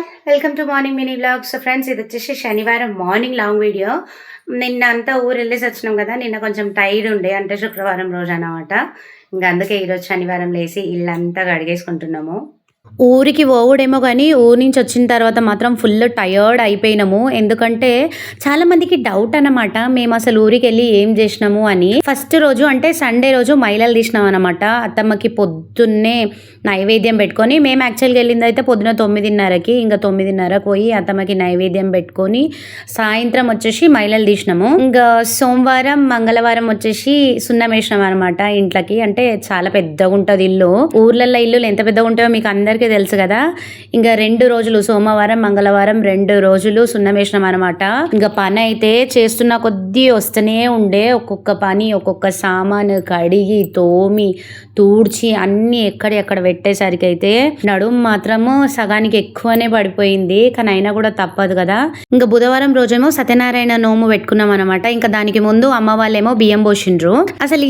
All welcome to morning mini vlog. So friends, ఇది వచ్చేసి శనివారం మార్నింగ్ లాంగ్ వీడియో. నిన్న అంతా ఊరు వెళ్ళేసి వచ్చినాం కదా, నిన్న కొంచెం టైర్డ్ ఉండే, అంటే శుక్రవారం రోజు అన్నమాట. ఇంకా అందుకే ఈరోజు శనివారం లేసి ఇల్లంతా కడిగేసుకుంటున్నాము. ఊరికి పోవుడేమో కానీ ఊరి నుంచి వచ్చిన తర్వాత మాత్రం ఫుల్ టయర్డ్ అయిపోయినాము. ఎందుకంటే చాలా మందికి డౌట్ అన్నమాట, మేము అసలు ఊరికి వెళ్ళి ఏం చేసినాము అని. ఫస్ట్ రోజు అంటే సండే రోజు మైలలు తీసినాం అనమాట. అత్తమ్మకి పొద్దున్నే నైవేద్యం పెట్టుకొని, మేము యాక్చువల్గా వెళ్ళింది అయితే పొద్దున 9:30కి, ఇంకా 9:30కి పోయి అత్తమ్మకి నైవేద్యం పెట్టుకొని సాయంత్రం వచ్చేసి మైలలు తీసినాము. ఇంకా సోమవారం మంగళవారం వచ్చేసి సున్నం వేసినాం అనమాట ఇంట్లోకి. అంటే చాలా పెద్దగా ఉంటుంది ఇల్లు. ఊర్లలో ఇల్లులు ఎంత పెద్దగా ఉంటాయో మీకు అందరికీ తెలుసు కదా. ఇంకా 2 రోజులు సోమవారం మంగళవారం 2 రోజులు సున్నం వేసినాం అనమాట. ఇంకా పని అయితే చేస్తున్న కొద్దీ వస్తూనే ఉండే. ఒక్కొక్క పని, ఒక్కొక్క సామాను కడిగి తోమి తూడ్చి అన్ని ఎక్కడ పెట్టేసరికి అయితే నడుము మాత్రము సగానికి ఎక్కువనే పడిపోయింది. కానీ అయినా కూడా తప్పదు కదా. ఇంకా బుధవారం రోజేమో సత్యనారాయణ నోము పెట్టుకున్నాం అనమాట. ఇంకా దానికి ముందు అమ్మ వాళ్ళేమో బియ్యం పోసిండ్రు. అసలు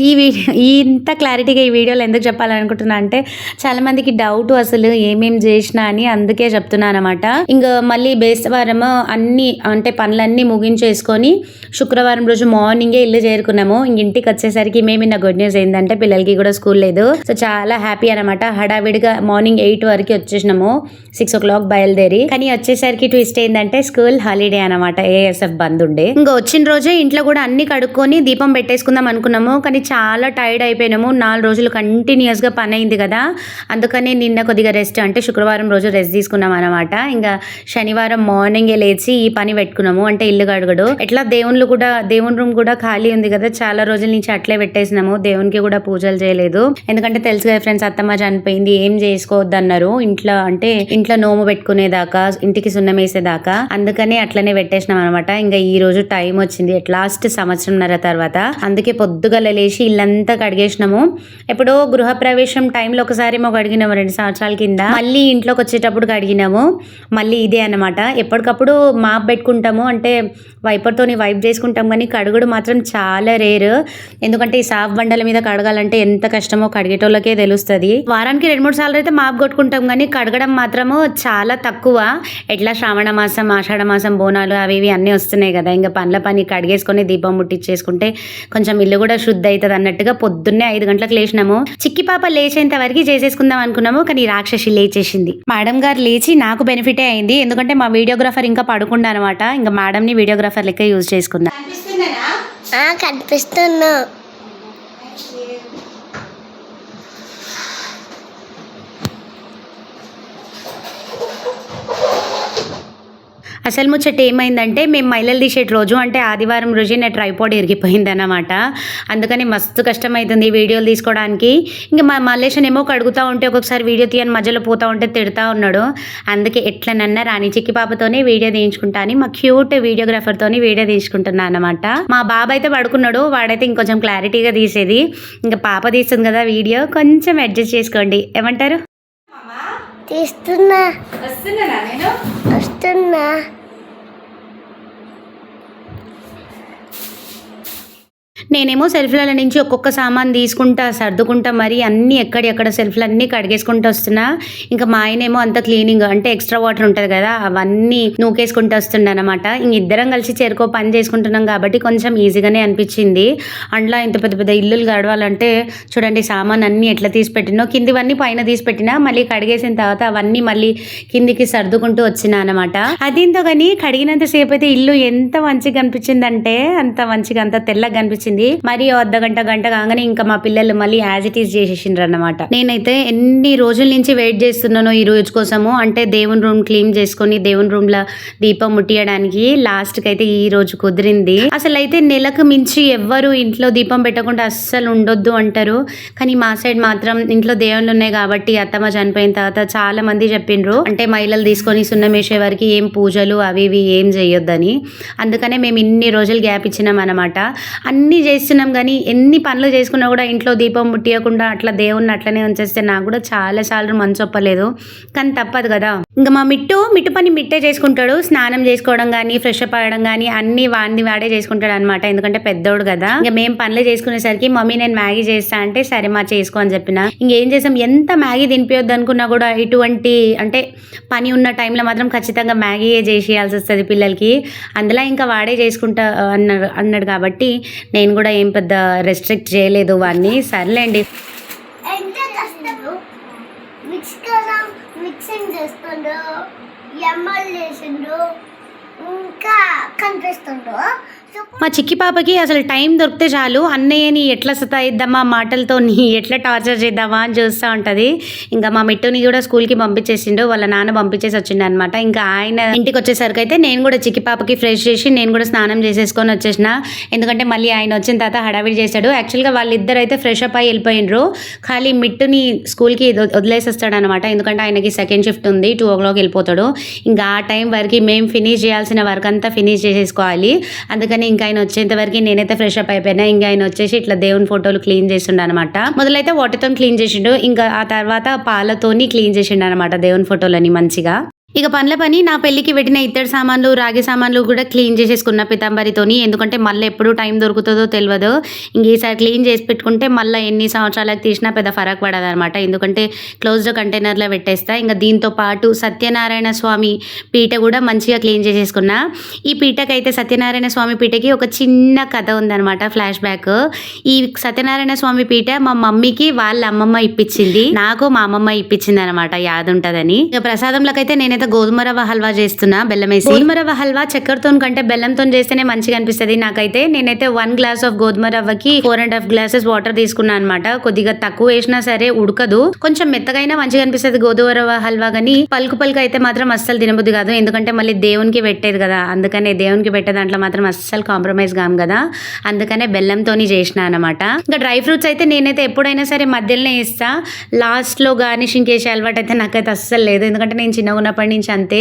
ఇంత క్లారిటీగా ఈ వీడియోలో ఎందుకు చెప్పాలనుకుంటున్నా అంటే, చాలా మందికి డౌట్ అసలు ఏమేం చేసినా అని, అందుకే చెప్తున్నా అనమాట. ఇంకా మళ్ళీ బేస్తవారం అన్ని అంటే పనులన్నీ ముగించేసుకొని శుక్రవారం రోజు మార్నింగే ఇల్లు చేరుకున్నాము. ఇంటికి వచ్చేసరికి మేమిన్న గుడ్ న్యూస్ ఏంటంటే పిల్లలకి కూడా స్కూల్ లేదు. సో చాలా హ్యాపీ అనమాట. హడావిడిగా మార్నింగ్ 8 వరకు వచ్చేసినాము, 6 o'clock బయలుదేరి. కానీ వచ్చేసరికి ట్విస్ట్ ఏంటంటే స్కూల్ హాలిడే అనమాట, ఏఎస్ఎఫ్ బంద్ ఉండే. ఇంకా వచ్చిన రోజే ఇంట్లో కూడా అన్ని కడుక్కొని దీపం పెట్టేసుకుందాం అనుకున్నాము. కానీ చాలా టైర్డ్ అయిపోయినాము. 4 రోజులు కంటిన్యూస్ గా పని అయింది కదా. అందుకని నిన్న కొద్దిగా రెస్ట్, అంటే శుక్రవారం రోజు రెస్ట్ తీసుకున్నాం అనమాట. ఇంకా శనివారం మార్నింగే లేచి ఈ పని పెట్టుకున్నాము, అంటే ఇల్లు కడుగుడు. ఎట్లా దేవుని రూమ్ కూడా ఖాళీ ఉంది కదా, చాలా రోజుల నుంచి అట్లే పెట్టేసినాము. దేవునికి కూడా పూజలు చేయలేదు. ఎందుకంటే తెలుసు కదా ఫ్రెండ్స్, అత్తమ్మ చనిపోయింది, ఏం చేసుకోవద్దు అన్నారు ఇంట్లో. అంటే ఇంట్లో నోము పెట్టుకునేదాకా, ఇంటికి సున్నం వేసేదాకా, అందుకని అట్లనే పెట్టేసినాం అనమాట. ఇంకా ఈ రోజు టైం వచ్చింది లాస్ట్ సంవత్సరంన్నర తర్వాత. అందుకే పొద్దుగల లేచి ఇల్లంతా కడిగేసినాము. ఎప్పుడో గృహప్రవేశం టైంలో ఒకసారి ఏమో కడిగినాము, 2 సంవత్సరాల కింద. మళ్ళీ ఇంట్లోకి వచ్చేటప్పుడు కడిగినాము. మళ్ళీ ఇదే అనమాట. ఎప్పటికప్పుడు మాప్ పెట్టుకుంటాము, అంటే వైపర్తోని వైప్ చేసుకుంటాం, కానీ కడుగుడు మాత్రం చాలా రేర్. ఎందుకంటే ఈ సాఫ్ బండల మీద కడగాలంటే ఎంత కష్టమో కడిగేటోళ్ళకే తెలుస్తుంది. వారానికి 2-3 సార్లు అయితే మాప్ కొట్టుకుంటాం, కానీ కడగడం మాత్రము చాలా తక్కువ. ఎట్లా శ్రావణ మాసం, ఆషాఢ మాసం బోనాలు అవి ఇవి అన్నీ వస్తున్నాయి కదా. ఇంకా పని కడిగేసుకొని దీపం ముట్టించేసుకుంటే కొంచెం ఇల్లు కూడా శుద్ధి అవుతుంది అన్నట్టుగా పొద్దున్నే 5 గంటలకు లేచినాము. చిక్కి పాప లేచేంత వరకు చేసేసుకుందాం అనుకున్నాము, కానీ రాక్షసి లేచేసింది. మేడం గారు లేచి నాకు బెనిఫిటే అయింది, ఎందుకంటే మా వీడియోగ్రాఫర్ ఇంకా పడుకుండా అనమాట. ఇంకా మేడం ని వీడియోగ్రాఫర్ లెక్క యూజ్ చేసుకున్నా. కనిపిస్తున్నా. అసలు ముచ్చట ఏమైందంటే, మేము మైలలు తీసేట రోజు, అంటే ఆదివారం రోజు నా ట్రైపాడ్ ఇరిగిపోయింది అన్నమాట. అందుకని మస్తు కష్టమవుతుంది వీడియోలు తీసుకోవడానికి. ఇంకా మా మల్లేషన్ ఏమో కడుగుతూ ఉంటే ఒక్కొక్కసారి వీడియో తీయని మధ్యలో పోతూ ఉంటే తిడతా ఉన్నాడు. అందుకే ఎట్లనన్నా రాని చిక్కి పాపతోనే వీడియో తీయించుకుంటా అని మా క్యూట్ వీడియోగ్రాఫర్తోని వీడియో తీసుకుంటున్నా అనమాట. మా బాబు అయితే పడుకున్నాడు, వాడైతే ఇంకొంచెం క్లారిటీగా తీసేది. ఇంకా పాప తీస్తుంది కదా వీడియో, కొంచెం అడ్జస్ట్ చేసుకోండి. ఏమంటారు? తీస్తున్నా. వస్తున్నా. నేనేమో సెల్ఫ్ల నుంచి ఒక్కొక్క సామాన్ తీసుకుంటా సర్దుకుంటా, మరి అన్నీ ఎక్కడెక్కడ సెల్ఫ్లు అన్నీ కడిగేసుకుంటూ వస్తున్నా. ఇంకా మా ఆయనేమో అంత క్లీనింగ్, అంటే ఎక్స్ట్రా వాటర్ ఉంటుంది కదా, అవన్నీ నూకేసుకుంటూ వస్తుండే అనమాట. ఇంక ఇద్దరం కలిసి చేరుకో పని చేసుకుంటున్నాం కాబట్టి కొంచెం ఈజీగానే అనిపించింది. అందులో ఇంత పెద్ద పెద్ద ఇల్లులు గడవాలంటే చూడండి, సామాన్ అన్నీ ఎట్లా తీసి పెట్టినో, కిందివన్నీ పైన తీసి పెట్టినా, మళ్ళీ కడిగేసిన తర్వాత అవన్నీ మళ్ళీ కిందికి సర్దుకుంటూ వచ్చినా అనమాట. అదేంతో కానీ కడిగినంతసేపు అయితే ఇల్లు ఎంత మంచిగా అనిపించిందంటే అంత మంచిగా, అంత తెల్లగా అనిపించింది. మరి గంట కాగానే ఇంకా మా పిల్లలు మళ్ళీ యాజ్ ఇట్ ఈస్ చేసేసిండ్రు అన్నమాట. నేనైతే ఎన్ని రోజుల నుంచి వెయిట్ చేస్తున్నానో ఈ రోజు కోసము, అంటే దేవుని రూమ్ క్లీన్ చేసుకొని దేవుని రూమ్ లో దీపం ముట్టియడానికి. లాస్ట్ కి అయితే ఈ రోజు కుదిరింది. అసలు అయితే నెలకు మించి ఎవ్వరు ఇంట్లో దీపం పెట్టకుండా అస్సలు ఉండొద్దు అంటారు, కానీ మా సైడ్ మాత్రం ఇంట్లో దేవుళ్ళు ఉన్నాయి కాబట్టి అత్తమ్మ చనిపోయిన తర్వాత చాలా మంది చెప్పిండ్రు, అంటే మైలలు తీసుకొని సున్నం వేసే వారికి ఏం పూజలు అవి ఇవి ఏం చేయొద్దని. అందుకనే మేము ఇన్ని రోజులు గ్యాప్ ఇచ్చినాం అనమాట. అన్ని చేస్తున్నాం కానీ ఎన్ని పనులు చేసుకున్నా కూడా ఇంట్లో దీపం ముట్టియకుండా అట్లా దేవుణ్ణి అట్లనే ఉంచేస్తే నాకు కూడా చాలా సార్లు మనసు ఒప్పలేదు, కానీ తప్పదు కదా. ఇంకా మా మిట్టు పని మిట్టే చేసుకుంటాడు. స్నానం చేసుకోవడం కానీ ఫ్రెష్ అప్ అవ్వడం కానీ అన్ని వాడే చేసుకుంటాడు అనమాట. ఎందుకంటే పెద్దోడు కదా. ఇంకా మేము పనులు చేసుకునేసరికి మమ్మీ నేను మ్యాగీ చేస్తా అంటే సరే మా చేసుకో అని చెప్పిన. ఇంకేం చేసాం, ఎంత మ్యాగీ తినిపించొద్దు అనుకున్నా కూడా ఇటువంటి అంటే పని ఉన్న టైంలో మాత్రం ఖచ్చితంగా మ్యాగీయే చేసేయాల్సి వస్తుంది పిల్లలకి. అందులో ఇంకా వాడే చేసుకుంటా అన్నాడు కాబట్టి నేను కూడా ఏం పెద్ద రెస్ట్రిక్ట్ చేయలేదు వాడిని. సర్లేండి. మిక్సింగ్ చేస్తుండ్రు, ఎమ్మలు చేసిండ్రు, ఇంకా కనిపిస్తుండ్రు. మా చిక్కి పాపకి అసలు టైం దొరికితే చాలు అన్నయ్యని ఎట్లా సతాయిద్దామా, మాటలతో ఎట్లా టార్చర్ చేద్దామా అని చూస్తూ ఉంటుంది. ఇంకా మా మిట్టుని కూడా స్కూల్కి పంపించేసిండు, వాళ్ళ నాన్న పంపించేసి వచ్చిండు అనమాట. ఇంకా ఆయన ఇంటికి వచ్చేసరికి అయితే నేను కూడా చిక్కి పాపకి ఫ్రెష్ చేసి నేను కూడా స్నానం చేసేసుకొని వచ్చేసిన. ఎందుకంటే మళ్ళీ ఆయన వచ్చిన తర్వాత హడావిడి చేశాడు. యాక్చువల్గా వాళ్ళిద్దరు అయితే ఫ్రెష్ అప్ అయ్యి వెళ్ళిపోయినరు. ఖాళీ మిట్టుని స్కూల్కి వదిలేసి వస్తాడు అనమాట. ఎందుకంటే ఆయనకి సెకండ్ షిఫ్ట్ ఉంది, 2 o'clock వెళ్ళిపోతాడు. ఇంకా ఆ టైం వరకు మేము ఫినిష్ చేయాల్సిన వర్క్ అంతా ఫినిష్ చేసేసుకోవాలి. అందుకని ఇంకా ఆయన వచ్చేంత వరకు నేనైతే ఫ్రెష్ అప్ అయిపోయినా. ఇంకా ఆయన వచ్చేసి ఇట్లా దేవుని ఫోటోలు క్లీన్ చేసిండు అనమాట. మొదలైతే వాటర్తో క్లీన్ చేసిండు, ఇంకా ఆ తర్వాత పాలతోని క్లీన్ చేసిండు అనమాట దేవుని ఫోటోలని మంచిగా. ఇక పనుల పని నా పెళ్లికి పెట్టిన ఇత్తడి సామాన్లు, రాగి సామాన్లు కూడా క్లీన్ చేసేసుకున్న పితాంబరితోని. ఎందుకంటే మళ్ళీ ఎప్పుడు టైం దొరుకుతుందో తెలియదు. ఇంక ఈసారి క్లీన్ చేసి పెట్టుకుంటే మళ్ళీ ఎన్ని సంవత్సరాలకు తీసినా పెద్ద ఫరక్ పడదు అనమాట. ఎందుకంటే క్లోజ్డ్ కంటైనర్లో పెట్టేస్తా. ఇంకా దీంతో పాటు సత్యనారాయణ స్వామి పీట కూడా మంచిగా క్లీన్ చేసేసుకున్నా. ఈ పీటకైతే సత్యనారాయణ స్వామి పీటకి ఒక చిన్న కథ ఉందనమాట, ఫ్లాష్ బ్యాక్. ఈ సత్యనారాయణ స్వామి పీట మా మమ్మీకి వాళ్ళ అమ్మమ్మ ఇప్పించింది, నాకు మా అమ్మమ్మ ఇప్పించింది అనమాట, యాద ఉంటుందని. ఇక ప్రసాదంలోకైతే నేనైతే గోధుమ రవ్వ హల్వా చేస్తున్నా, బెల్లం వేసి. గోధుమ రవ్వ హల్వా చక్కెరతో కంటే బెల్లంతో చేస్తేనే మంచిగా అనిపిస్తుంది నాకైతే. నేనైతే 1 glass ఆఫ్ గోధుమ రవ్వకి 4.5 glasses వాటర్ తీసుకున్నా అనమాట. కొద్దిగా తక్కువ వేసినా సరే ఉడకదు, కొంచెం మెత్తగైనా మంచిగా అనిపిస్తుంది గోధుమ రవ్వ హల్వా. కానీ పలుకు అయితే మాత్రం అస్సలు తినబుద్ది కాదు, ఎందుకంటే మళ్ళీ దేవునికి పెట్టేది కదా. అందుకనే దేవునికి పెట్టే దాంట్లో మాత్రం అస్సలు కాంప్రమైజ్ కాము కదా, అందుకనే బెల్లంతోని చేసిన అనమాట. ఇంకా డ్రై ఫ్రూట్స్ అయితే నేనైతే ఎప్పుడైనా సరే మధ్యలోనే ఇస్తా, లాస్ట్ లో గార్నిషింగ్ చేసే అలవాటు అయితే నాకైతే అస్సలు లేదు. ఎందుకంటే నేను చిన్నగా ఉన్నప్పటి నుంచి అంతే,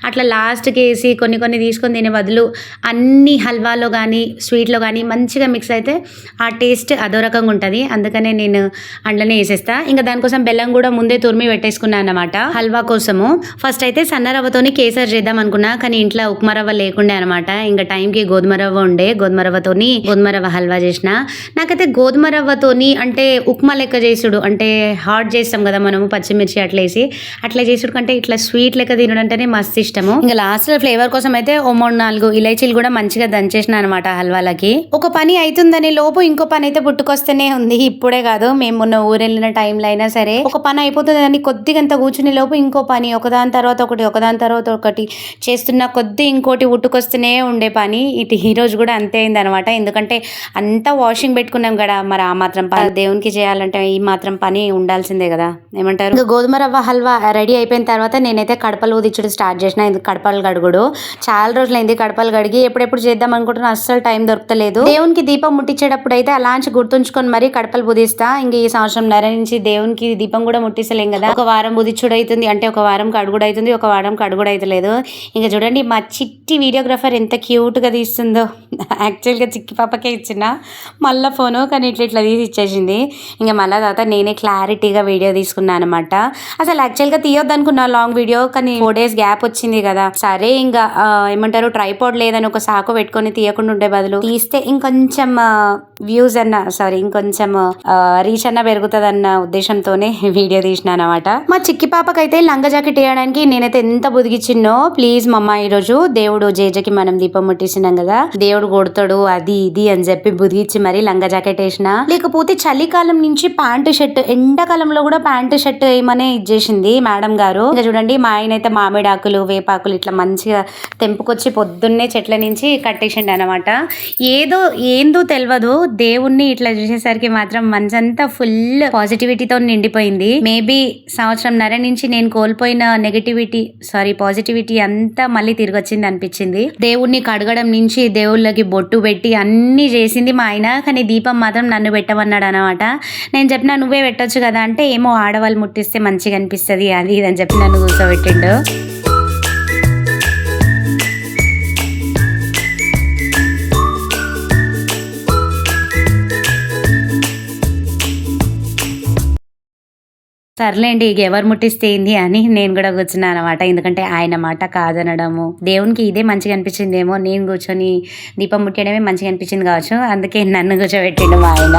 అట్లా లాస్ట్కి వేసి కొన్ని తీసుకొని తినే బదులు అన్ని హల్వాలో కానీ స్వీట్లో కానీ మంచిగా మిక్స్ అయితే ఆ టేస్ట్ అదో రకంగా ఉంటుంది. అందుకనే నేను అండ్లనే వేసేస్తా. ఇంకా దానికోసం బెల్లం కూడా ముందే తురిమి పెట్టేసుకున్నాను అనమాట హల్వా కోసము. ఫస్ట్ అయితే సన్న రవ్వతోని కేసరి చేద్దాం అనుకున్నా, కానీ ఇంట్లో ఉప్మా రవ్వ లేకుండే అనమాట. ఇంకా టైంకి గోధుమ రవ్వ ఉండే, గోధుమ రవ్వతోని గోధుమ రవ్వ హల్వా చేసిన. నాకైతే గోధుమ రవ్వతోని అంటే ఉప్మా లెక్క చేసుడు, అంటే హాట్ చేస్తాం కదా మనము పచ్చిమిర్చి అట్లా చేసుడు కంటే ఇట్లా స్వీట్ లెక్క తినడం అంటేనే మస్తు ఇష్టము. ఇంకా లాస్ట్ ఫ్లేవర్ కోసం అయితే ఓ 3-4 ఇలైచీలు కూడా మంచిగా దంచేసిన అనమాట హల్వాలకి. ఒక పని అవుతుందనే లోపు ఇంకో పని అయితే పుట్టుకొస్తేనే ఉంది. ఇప్పుడే కాదు, మేము మొన్న ఊరెళ్ళిన టైంలో అయినా సరే ఒక పని అయిపోతుంది అని కొద్దిగంత కూర్చునే లోపు ఇంకో పని ఒకదాని తర్వాత ఒకటి చేస్తున్న కొద్ది ఇంకోటి పుట్టుకొస్తూనే ఉండే పని. ఈ రోజు కూడా అంతే అయింది అనమాట. ఎందుకంటే అంతా వాషింగ్ పెట్టుకున్నాం కదా, మరి ఆ మాత్రం దేవునికి చేయాలంటే ఈ మాత్రం పని ఉండాల్సిందే కదా, ఏమంటారు. ఇంకా గోధుమ రవ్వ హల్వా రెడీ అయిపోయిన తర్వాత నేనైతే కడపలు ఊదించుడు స్టార్ట్ చేసిన. ఇది కడపలు గడుగుడు, చాలా రోజులైంది కడపలు గడిగి. ఎప్పుడెప్పుడు చేద్దాం అనుకుంటున్నా, అస్సలు టైం దొరకలేదు. దేవునికి దీపం ముట్టించేటప్పుడు అయితే అలాంటి గుర్తుంచుకొని మరీ కడపలు బుదిస్తా. ఇంక ఈ సంవత్సరం నుంచి దేవునికి దీపం కూడా ముట్టిస్తలేం కదా, ఒక వారం బుదిచ్చుడు అవుతుంది, అంటే ఒక వారం కడుగుడు అవుతుంది, ఒక వారం కడుగుడు అవుతలేదు. ఇంకా చూడండి మా చిట్టి వీడియోగ్రాఫర్ ఎంత క్యూట్గా తీస్తుందో. యాక్చువల్గా చిక్కి పాపకే ఇచ్చిన మళ్ళీ ఫోను, కానీ ఇట్లా తీసి ఇచ్చేసింది. ఇంకా మళ్ళీ తర్వాత నేనే క్లారిటీగా వీడియో తీసుకున్నాను అనమాట. అసలు యాక్చువల్గా తీయొద్దు అనుకున్నా లాంగ్ వీడియో, కానీ 4 days గ్యాప్ వచ్చింది కదా, సరే ఇంకా ఏమంటారు ట్రైపాడ్ లేదని ఒక సాకు పెట్టుకొని తీయకుండా ఉండే బదులు తీస్తే ఇంకొంచెం వ్యూస్ ఇంకొంచెం రీచ్ అన్న పెరుగుతుంది అన్న ఉద్దేశంతోనే వీడియో తీసిన అనమాట. మా చిక్కి పాపకైతే లంగా జాకెట్ వేయడానికి నేనైతే ఎంత బుదిగిచ్చిన్నో. ప్లీజ్ మమ్మ, ఈరోజు దేవుడు జేజకి మనం దీపం ముట్టిస్తున్నాం కదా, దేవుడు కొడతాడు అది ఇది అని చెప్పి బుదిగిచ్చి మరి లంగా జాకెట్ వేసిన. లేకపోతే చలికాలం నుంచి ప్యాంటు షర్ట్, ఎండాకాలంలో కూడా ప్యాంటు షర్ట్ వేయమనే ఇచ్చేసింది మేడం గారు. ఇంకా చూడండి మా ఆయన అయితే మామిడాకులు వేపాకులు ఇట్లా మంచిగా తెంపుకొచ్చి పొద్దున్నే చెట్ల నుంచి కట్టేసిండు అనమాట. ఏందో తెలియదు, దేవుణ్ణి ఇట్లా చూసేసరికి మాత్రం మనసంతా ఫుల్ పాజిటివిటీతో నిండిపోయింది. మేబీ సంవత్సరంన్నర నుంచి నేను కోల్పోయిన పాజిటివిటీ అంతా మళ్ళీ తిరిగి వచ్చింది అనిపించింది. దేవుణ్ణి కడగడం నుంచి దేవుళ్ళకి బొట్టు పెట్టి అన్ని చేసింది మా ఆయన, కానీ దీపం మాత్రం నన్ను పెట్టమన్నాడు అనమాట. నేను చెప్పినా నువ్వే పెట్టొచ్చు కదా అంటే, ఏమో ఆడవాళ్ళు ముట్టిస్తే మంచిగా అనిపిస్తుంది అది ఇదని చెప్పి నన్ను కూర్చోబెట్టిండు. సర్లేండి ఇక ఎవరు ముట్టిస్తే ఏంది అని నేను కూడా కూర్చున్నాను అనమాట. ఎందుకంటే ఆయన మాట కాదనడము దేవునికి ఇదే మంచిగా అనిపించిందేమో, నేను కూర్చొని దీపం ముట్టడమే మంచిగా అనిపించింది కావచ్చు, అందుకే నన్ను కూర్చోబెట్టిండు మా ఆయన.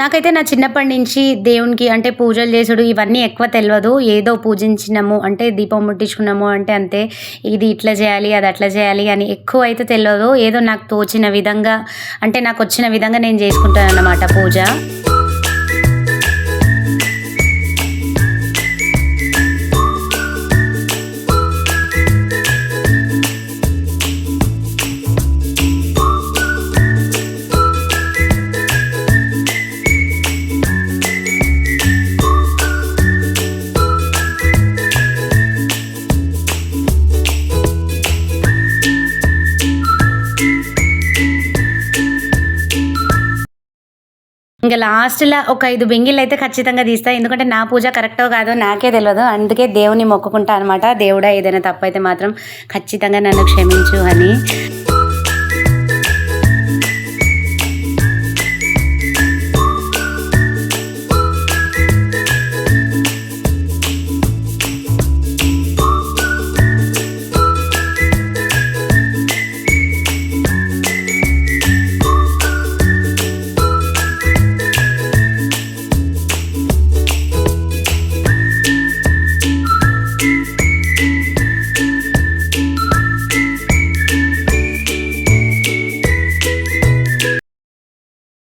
నాకైతే నా చిన్నప్పటి నుంచి దేవునికి అంటే పూజలు చేసుడు ఇవన్నీ ఎక్కువ తెలియదు. ఏదో పూజించినాము అంటే దీపం ముట్టించుకున్నాము అంటే అంతే, ఇది ఇట్లా చేయాలి అది అట్లా చేయాలి అని ఎక్కువ అయితే తెలియదు. ఏదో నాకు తోచిన విధంగా అంటే నాకు వచ్చిన విధంగా నేను చేసుకుంటాను అన్నమాట పూజ. ఇంకా లాస్ట్‌లో ఒక 5 బింగిళ్ళు అయితే ఖచ్చితంగా తీస్తా. ఎందుకంటే నా పూజ కరెక్టో కాదో నాకే తెలియదు. అందుకే దేవుని మొక్కుకుంటా అనమాట. దేవుడా ఏదైనా తప్పైతే మాత్రం ఖచ్చితంగా నన్ను క్షమించు అని.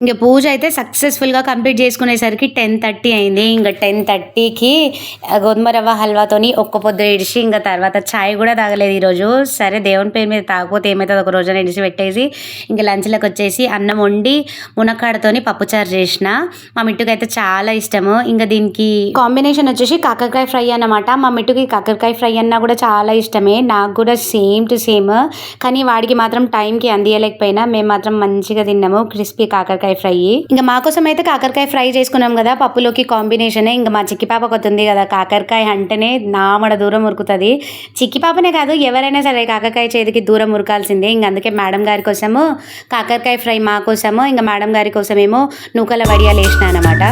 ఇంక పూజ అయితే సక్సెస్ఫుల్గా కంప్లీట్ చేసుకునేసరికి 10:30 అయింది. ఇంకా 10:30కి గోధుమ రవ్వ హల్వాతోని ఒక్క పొద్దు ఇడిచి ఇంకా తర్వాత ఛాయ్ కూడా తాగలేదు ఈరోజు. సరే దేవుని పేరు మీద తాగపోతే ఏమవుతుంది, ఒక రోజున ఇడిచి పెట్టేసి ఇంకా లంచ్లోకి వచ్చేసి అన్నం వండి మునక్కాడతోని పప్పుచారు చేసిన. మా మిట్టుకు అయితే చాలా ఇష్టము. ఇంకా దీనికి కాంబినేషన్ వచ్చేసి కాకరకాయ ఫ్రై అన్నమాట. మా మిట్టుకి కాకరకాయ ఫ్రై అన్నా కూడా చాలా ఇష్టమే, నాకు కూడా సేమ్ టు సేమ్. కానీ వాడికి మాత్రం టైంకి అందియలేకపోయినా మేము మాత్రం మంచిగా తిన్నాము క్రిస్పీ కాకరకాయ ఫ్రై. ఇంకా మా కోసం అయితే కాకరకాయ ఫ్రై చేసుకున్నాం కదా, పప్పులోకి కాంబినేషన్. ఇంకా మా చిక్కి పాప కొత్తుంది కదా, కాకరకాయ అంటేనే నామడ దూరం ఉరుకుతుంది. చిక్కి పాపనే కాదు ఎవరైనా సరే కాకరకాయ చేతికి దూరం ఉరకాల్సిందే. ఇంక అందుకే మేడం గారి కోసము కాకరకాయ ఫ్రై, మా కోసము ఇంకా మేడం గారి కోసమేమో నూకల వడియాలు వేసిన అనమాట.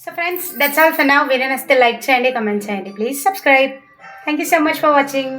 So friends, that's all for now. Video nasthe like cheyandi, comment cheyandi, please subscribe. Thank you so much for watching.